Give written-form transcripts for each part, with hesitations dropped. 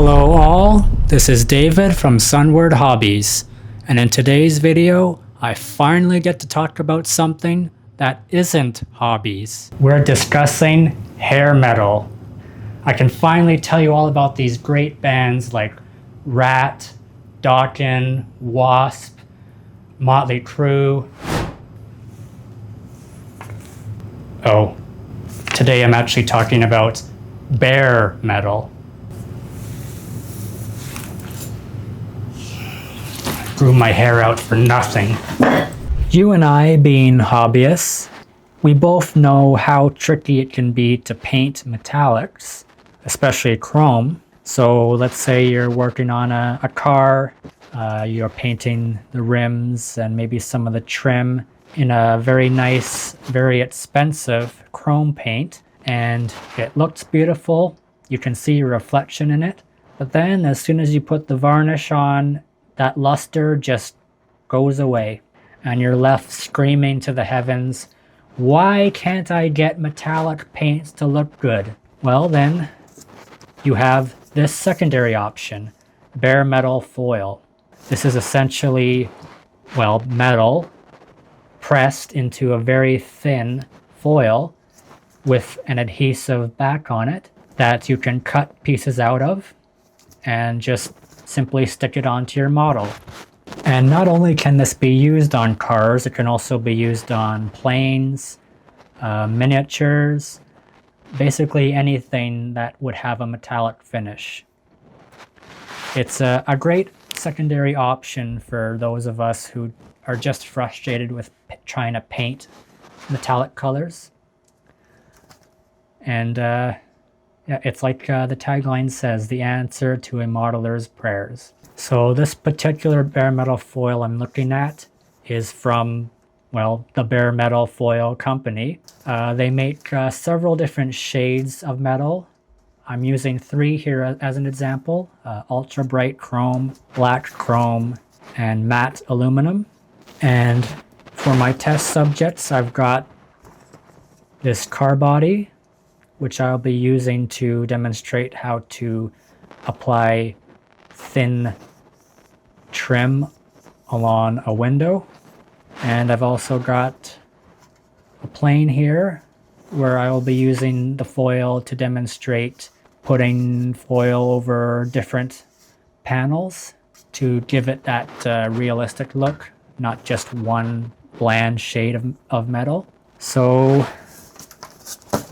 Hello all, this is David from Sunward Hobbies, and in today's video, I finally get to talk about something that isn't hobbies. We're discussing hair metal. I can finally tell you all about these great bands like Rat, Dokken, Wasp, Motley Crue. Oh, today I'm actually talking about bare metal. Grew my hair out for nothing. You and I, being hobbyists, we both know how tricky it can be to paint metallics, especially chrome. So let's say you're working on a car, you're painting the rims and maybe some of the trim in a very nice, very expensive chrome paint, and it looks beautiful. You can see your reflection in it, but then as soon as you put the varnish on, that luster just goes away and you're left screaming to the heavens, why can't I get metallic paints to look good? Well, then you have this secondary option, bare metal foil. This is essentially, well, metal pressed into a very thin foil with an adhesive back on it that you can cut pieces out of and just simply stick it onto your model. And not only can this be used on cars, it can also be used on planes, miniatures, basically anything that would have a metallic finish. It's a great secondary option for those of us who are just frustrated with trying to paint metallic colors. And yeah, it's like the tagline says, the answer to a modeler's prayers. So this particular bare metal foil I'm looking at is from, well, the Bare Metal Foil Company. They make several different shades of metal. I'm using 3 here as an example, ultra bright chrome, black chrome, and matte aluminum. And for my test subjects, I've got this car body, which I'll be using to demonstrate how to apply thin trim along a window. And I've also got a plane here where I will be using the foil to demonstrate putting foil over different panels to give it that realistic look, not just one bland shade of metal. So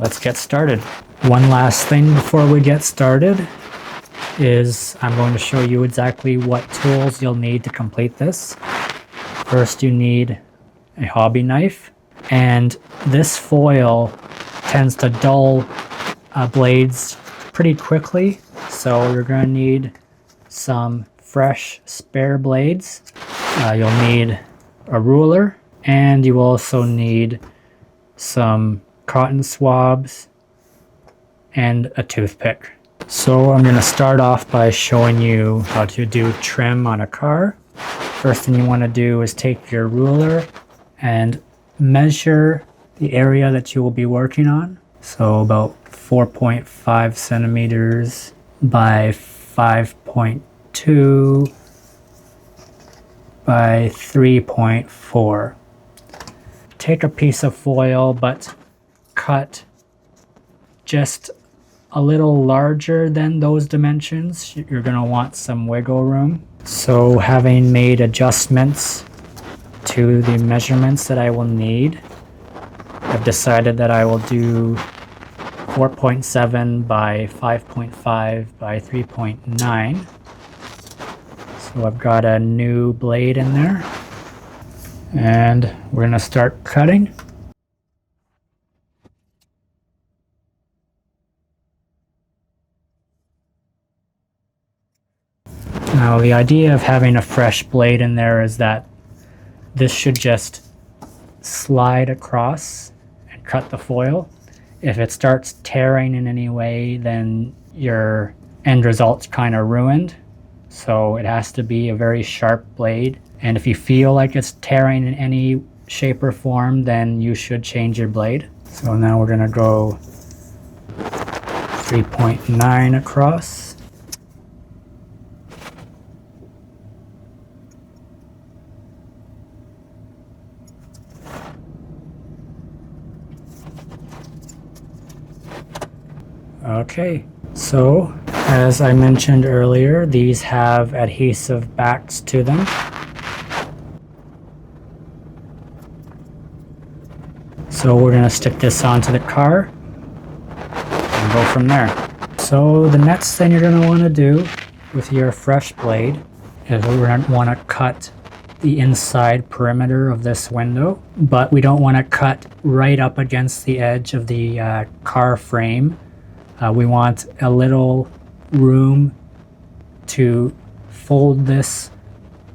let's get started. One last thing before we get started is I'm going to show you exactly what tools you'll need to complete this. First, you need a hobby knife, and this foil tends to dull blades pretty quickly, so you're going to need some fresh spare blades. You'll need a ruler, and you also need some cotton swabs and a toothpick. So I'm going to start off by showing you how to do trim on a car. First thing you want to do is take your ruler and measure the area that you will be working on. So about 4.5 centimeters by 5.2 by 3.4. Take a piece of foil, but cut just a little larger than those dimensions. You're going to want some wiggle room. So having made adjustments to the measurements that I will need, I've decided that I will do 4.7 by 5.5 by 3.9. So I've got a new blade in there, and we're going to start cutting. Now the idea of having a fresh blade in there is that this should just slide across and cut the foil. If it starts tearing in any way, then your end result's kind of ruined. So it has to be a very sharp blade. And if you feel like it's tearing in any shape or form, then you should change your blade. So now we're going to go 3.9 across. Okay, so as I mentioned earlier, these have adhesive backs to them. So we're going to stick this onto the car and go from there. So the next thing you're going to want to do with your fresh blade is we're going to want to cut the inside perimeter of this window, but we don't want to cut right up against the edge of the car frame. We want a little room to fold this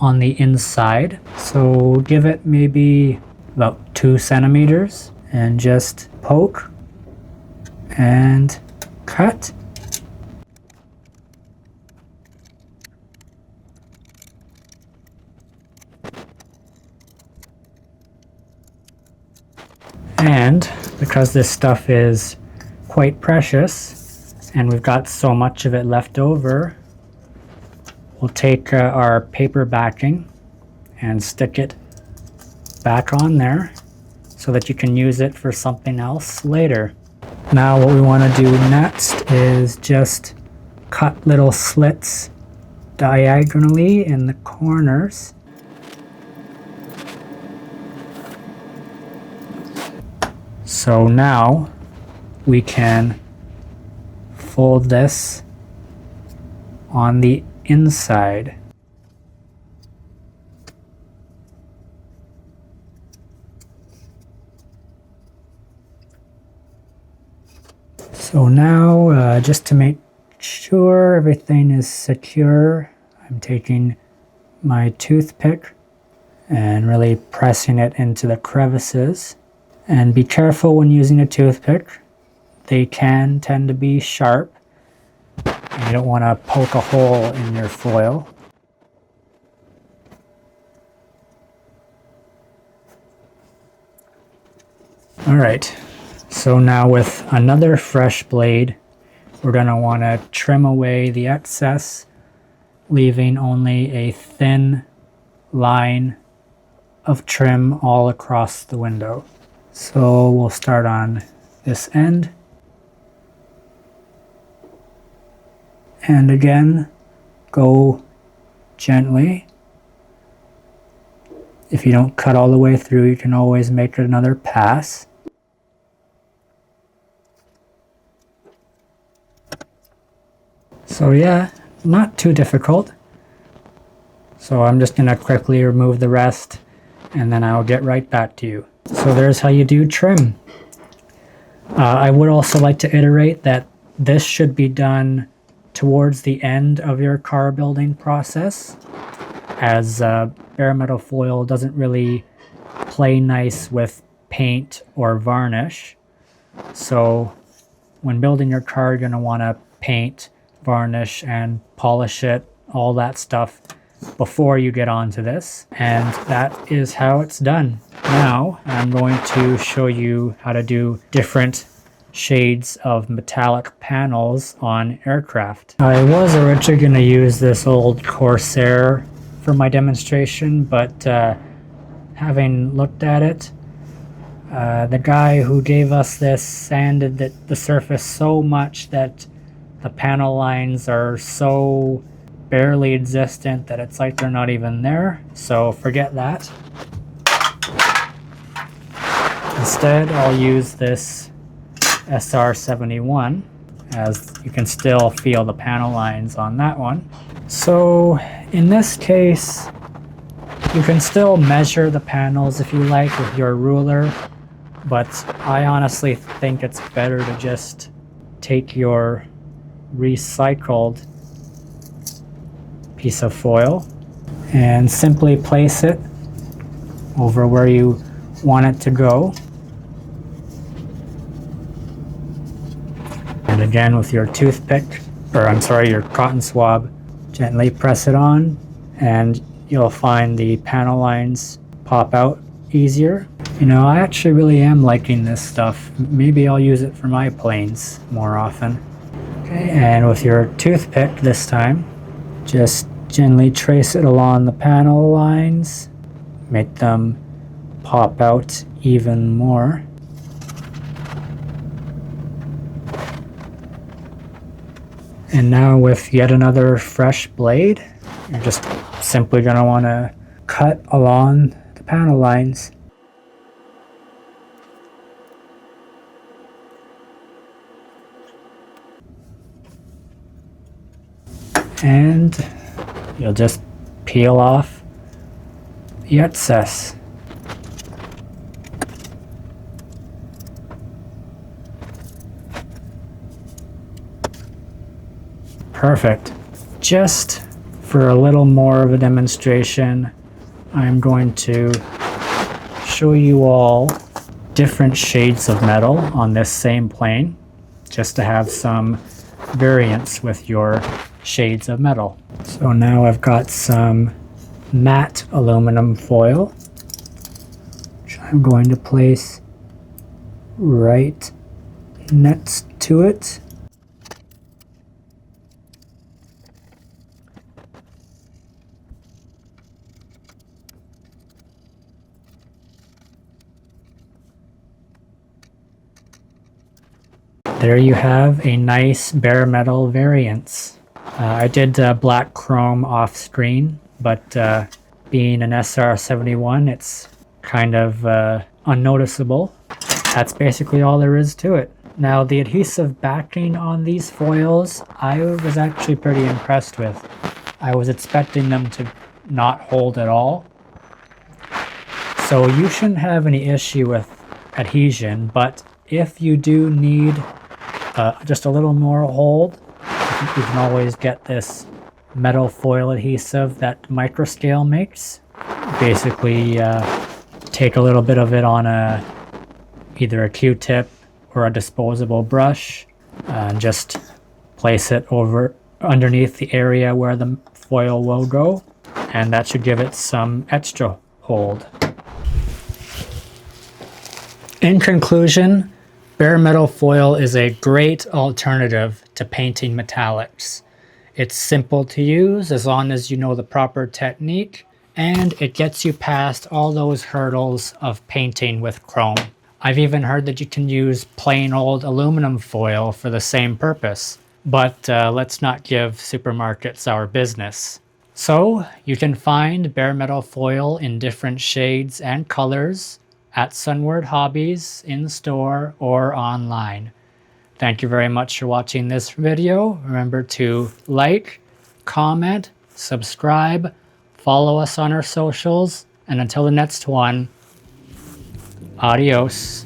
on the inside. So give it maybe about 2 centimeters and just poke and cut. And because this stuff is quite precious and we've got so much of it left over, we'll take our paper backing and stick it back on there so that you can use it for something else later. Now what we want to do next is just cut little slits diagonally in the corners. So now we can fold this on the inside. So now, just to make sure everything is secure, I'm taking my toothpick and really pressing it into the crevices. And be careful when using a toothpick. They can tend to be sharp. And you don't want to poke a hole in your foil. Alright, so now with another fresh blade, we're going to want to trim away the excess, leaving only a thin line of trim all across the window. So we'll start on this end. And again, go gently. If you don't cut all the way through, you can always make another pass. So yeah, not too difficult. So I'm just going to quickly remove the rest and then I'll get right back to you. So there's how you do trim. I would also like to iterate that this should be done towards the end of your car building process, as bare metal foil doesn't really play nice with paint or varnish. So when building your car, you're going to want to paint, varnish, and polish it, all that stuff, before you get onto this. And that is how it's done. Now I'm going to show you how to do different shades of metallic panels on aircraft. I was originally going to use this old Corsair for my demonstration, but having looked at it, the guy who gave us this sanded the surface so much that the panel lines are so barely existent that it's like they're not even there. So forget that. Instead, I'll use this SR71, as you can still feel the panel lines on that one. So in this case, you can still measure the panels if you like with your ruler, but I honestly think it's better to just take your recycled piece of foil and simply place it over where you want it to go. And again, with your toothpick, or I'm sorry, your cotton swab, gently press it on and you'll find the panel lines pop out easier. You know, I actually really am liking this stuff. Maybe I'll use it for my planes more often. Okay, and with your toothpick this time, just gently trace it along the panel lines, make them pop out even more. And now with yet another fresh blade, you're just simply going to want to cut along the panel lines. And you'll just peel off the excess. Perfect. Just for a little more of a demonstration, I'm going to show you all different shades of metal on this same plane, just to have some variance with your shades of metal. So now I've got some matte aluminum foil, which I'm going to place right next to it. There you have a nice bare metal variance. I did black chrome off screen, but being an SR71, it's kind of unnoticeable. That's basically all there is to it. Now the adhesive backing on these foils, I was actually pretty impressed with. I was expecting them to not hold at all. So you shouldn't have any issue with adhesion, but if you do need just a little more hold, you can always get this metal foil adhesive that Microscale makes. Basically take a little bit of it on either a Q-tip or a disposable brush and just place it over underneath the area where the foil will go, and that should give it some extra hold. In conclusion, bare metal foil is a great alternative to painting metallics. It's simple to use as long as you know the proper technique, and it gets you past all those hurdles of painting with chrome. I've even heard that you can use plain old aluminum foil for the same purpose, but let's not give supermarkets our business. So you can find bare metal foil in different shades and colors at Sunward Hobbies in store or online. Thank you very much for watching this video. Remember to like, comment, subscribe, follow us on our socials, and until the next one, adios.